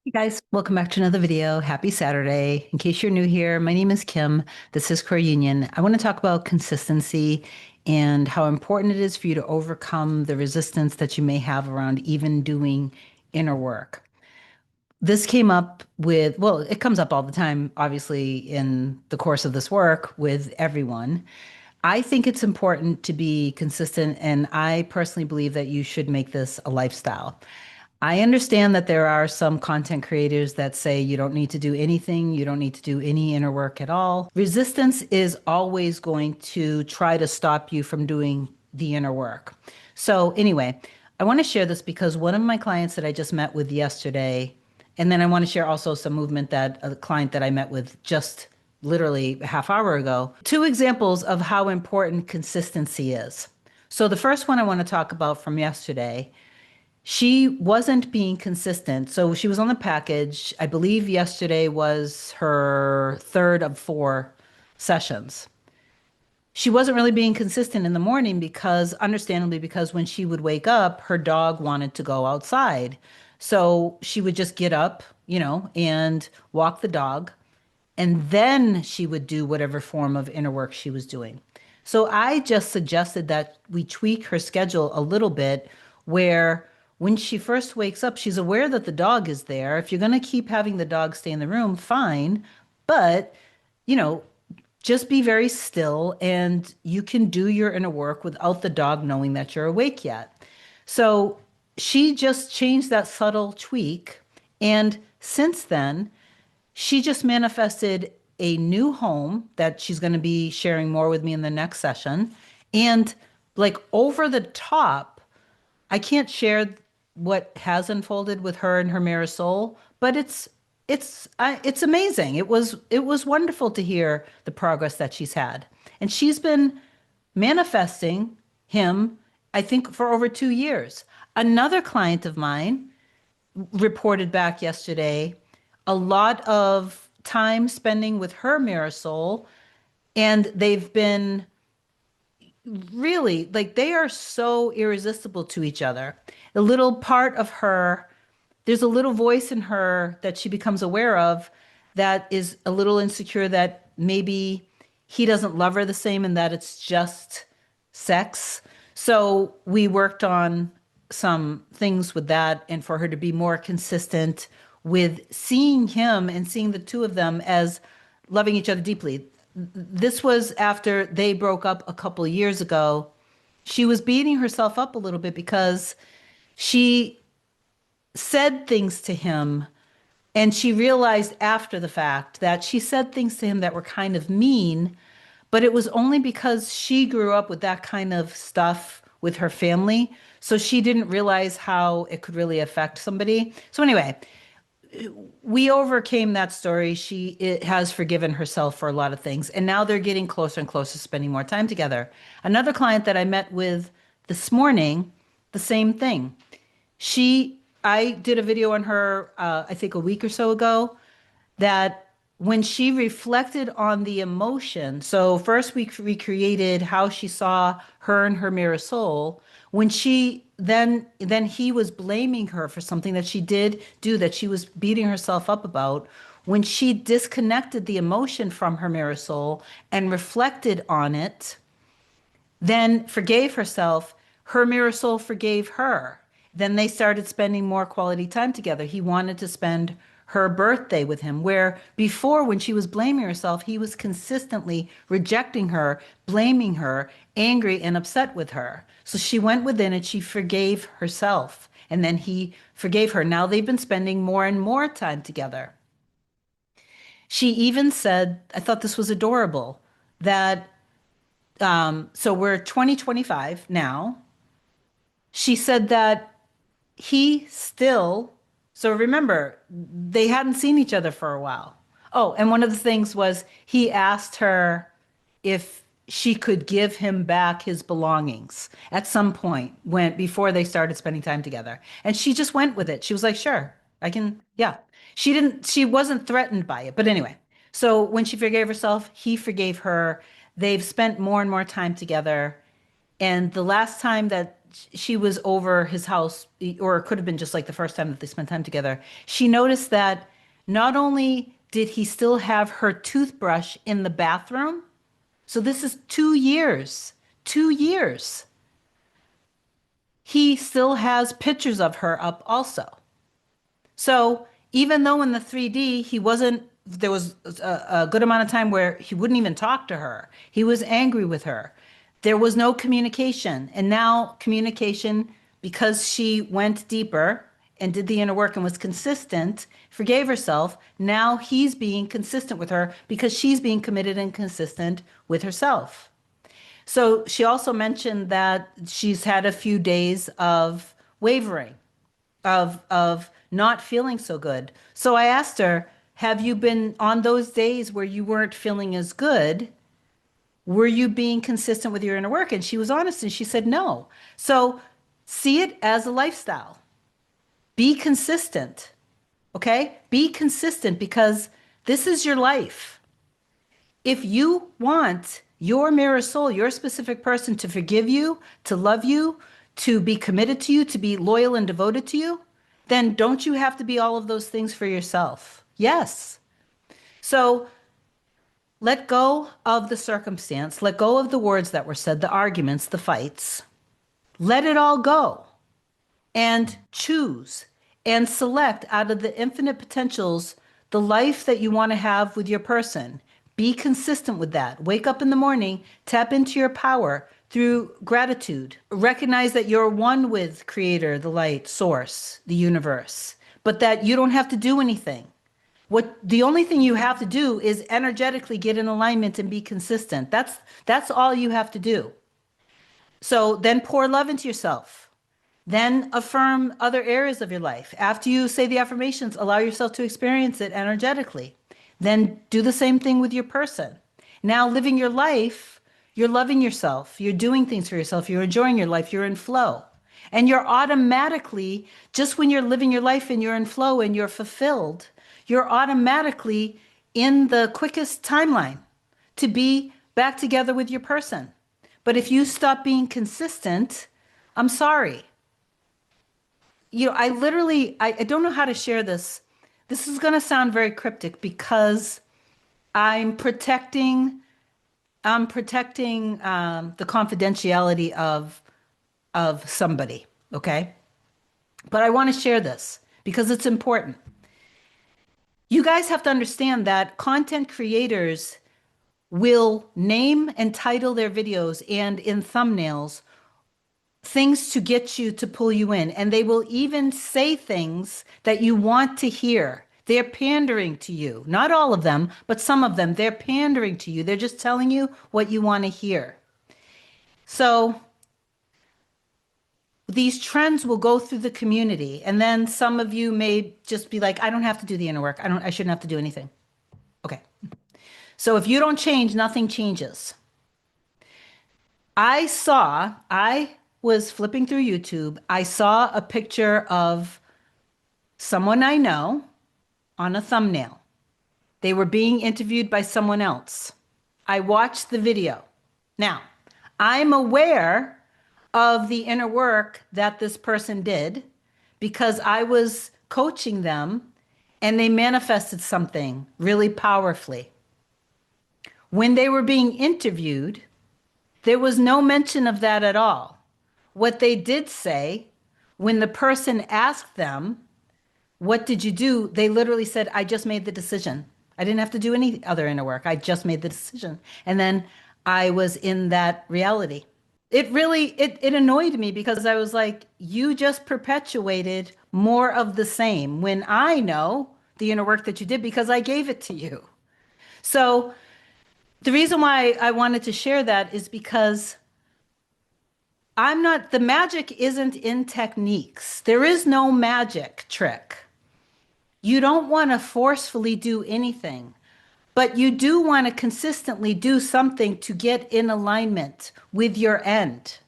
Hey guys, welcome back to another video. Happy Saturday. In case you're new here, my name is Kim. This is Core Union. I want to talk about consistency and how important it is for you to overcome the resistance that you may have around even doing inner work. This came up with, well, it comes up all the time, obviously, in the course of this work with everyone. I think it's important to be consistent, and I personally believe that you should make this a lifestyle. I understand that there are some content creators that say you don't need to do anything, you don't need to do any inner work at all. Resistance is always going to try to stop you from doing the inner work. So, anyway, I want to share this because one of my clients that I just met with yesterday, and then I want to share also some movement that a client that I met with just literally a half hour ago. Two examples of how important consistency is. So, the first one I want to talk about from yesterday, she wasn't being consistent. So she was on the package. I believe yesterday was her third of four sessions. She wasn't really being consistent in the morning because, understandably, because when she would wake up, her dog wanted to go outside. So she would just get up, and walk the dog. And then she would do whatever form of inner work she was doing. So I just suggested that we tweak her schedule a little bit where when she first wakes up, she's aware that the dog is there. If you're going to keep having the dog stay in the room, fine. But, you know, just be very still and you can do your inner work without the dog knowing that you're awake yet. So she just changed that subtle tweak. And since then, she just manifested a new home that she's going to be sharing more with me in the next session. And like over the top, I can't share what has unfolded with her and her mirror soul, but it's amazing. It was wonderful to hear the progress that she's had. And she's been manifesting him, I think, for over 2 years. Another client of mine reported back yesterday a lot of time spending with her mirror soul, and they've been really like they are so irresistible to each other. A little part of her, there's a little voice in her that she becomes aware of that is a little insecure that maybe he doesn't love her the same and that it's just sex. So we worked on some things with that and for her to be more consistent with seeing him and seeing the two of them as loving each other deeply. This was after they broke up a couple of years ago. She was beating herself up a little bit because she said things to him and she realized after the fact that she said things to him that were kind of mean, but it was only because she grew up with that kind of stuff with her family. So she didn't realize how it could really affect somebody. So anyway, we overcame that story. It has forgiven herself for a lot of things. And now they're getting closer and closer, spending more time together. Another client that I met with this morning, the same thing. I did a video on her, I think a week or so ago, that when she reflected on the emotion, so first we recreated how she saw her and her mirror soul. When she then he was blaming her for something that she did do that she was beating herself up about. When she disconnected the emotion from her mirror soul and reflected on it, then forgave herself, her mirror soul forgave her. Then they started spending more quality time together. He wanted to spend her birthday with him, where before, when she was blaming herself, he was consistently rejecting her, blaming her, angry and upset with her. So she went within and she forgave herself. And then he forgave her. Now they've been spending more and more time together. She even said, I thought this was adorable, that so we're 2025 now. She said that he still, so remember, they hadn't seen each other for a while. Oh, and one of the things was he asked her if she could give him back his belongings at some point when before they started spending time together. And she just went with it. She was like, sure, I can, yeah. She wasn't threatened by it. But anyway, so when she forgave herself, he forgave her. They've spent more and more time together. And the last time that she was over his house, or it could have been just like the first time that they spent time together. She noticed that not only did he still have her toothbrush in the bathroom, so this is 2 years, 2 years, he still has pictures of her up also. So even though in the 3D he wasn't, there was a good amount of time where he wouldn't even talk to her. He was angry with her. There was no communication. And now communication, because she went deeper and did the inner work and was consistent, forgave herself. Now he's being consistent with her because she's being committed and consistent with herself. So she also mentioned that she's had a few days of wavering, of not feeling so good. So I asked her, have you been on those days where you weren't feeling as good? Were you being consistent with your inner work? And she was honest and she said no. So see it as a lifestyle. Be consistent. Okay? Be consistent because this is your life. If you want your mirror soul, your specific person to forgive you, to love you, to be committed to you, to be loyal and devoted to you, then don't you have to be all of those things for yourself? Yes. So let go of the circumstance, let go of the words that were said, the arguments, the fights. Let it all go and choose and select out of the infinite potentials the life that you want to have with your person. Be consistent with that. Wake up in the morning, tap into your power through gratitude. Recognize that you're one with Creator, the light, source, the universe, but that you don't have to do anything. The only thing you have to do is energetically get in alignment and be consistent. That's all you have to do. So then pour love into yourself. Then affirm other areas of your life. After you say the affirmations, allow yourself to experience it energetically. Then do the same thing with your person. Now living your life, you're loving yourself. You're doing things for yourself. You're enjoying your life. You're in flow. And you're automatically, just when you're living your life and you're in flow and you're fulfilled, you're automatically in the quickest timeline to be back together with your person. But if you stop being consistent, I'm sorry. I don't know how to share this. This is going to sound very cryptic because I'm protecting the confidentiality of somebody, okay? But I want to share this because it's important. You guys have to understand that content creators will name and title their videos and in thumbnails things to get you to pull you in. And they will even say things that you want to hear. They're pandering to you. Not all of them, but some of them. They're pandering to you. They're just telling you what you want to hear. So these trends will go through the community. And then some of you may just be like, I don't have to do the inner work. I shouldn't have to do anything. Okay. So if you don't change, nothing changes. I was flipping through YouTube. I saw a picture of someone I know on a thumbnail. They were being interviewed by someone else. I watched the video. Now, I'm aware of the inner work that this person did because I was coaching them and they manifested something really powerfully. When they were being interviewed, there was no mention of that at all. What they did say, when the person asked them, what did you do? They literally said, I just made the decision. I didn't have to do any other inner work. I just made the decision. And then I was in that reality. It annoyed me because I was like, you just perpetuated more of the same when I know the inner work that you did because I gave it to you. So the reason why I wanted to share that is because the magic isn't in techniques. There is no magic trick. You don't want to forcefully do anything, but you do want to consistently do something to get in alignment with your end.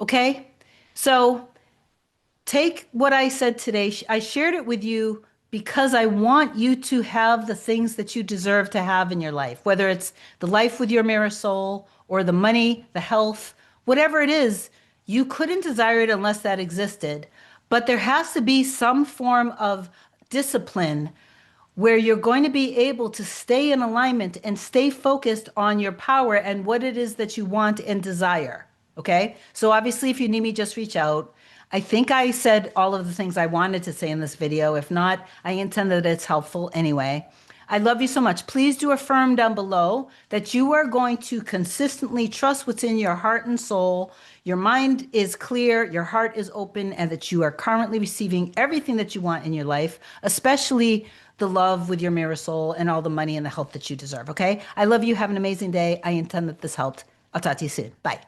Okay? So take what I said today. I shared it with you because I want you to have the things that you deserve to have in your life, whether it's the life with your mirror soul or the money, the health, whatever it is. You couldn't desire it unless that existed, but there has to be some form of discipline where you're going to be able to stay in alignment and stay focused on your power and what it is that you want and desire. Okay. So obviously, if you need me, just reach out. I think I said all of the things I wanted to say in this video. If not, I intend that it's helpful anyway. I love you so much. Please do affirm down below that you are going to consistently trust what's in your heart and soul. Your mind is clear, your heart is open, and that you are currently receiving everything that you want in your life, especially the love with your mirror soul and all the money and the health that you deserve. Okay. I love you. Have an amazing day. I intend that this helped. I'll talk to you soon. Bye.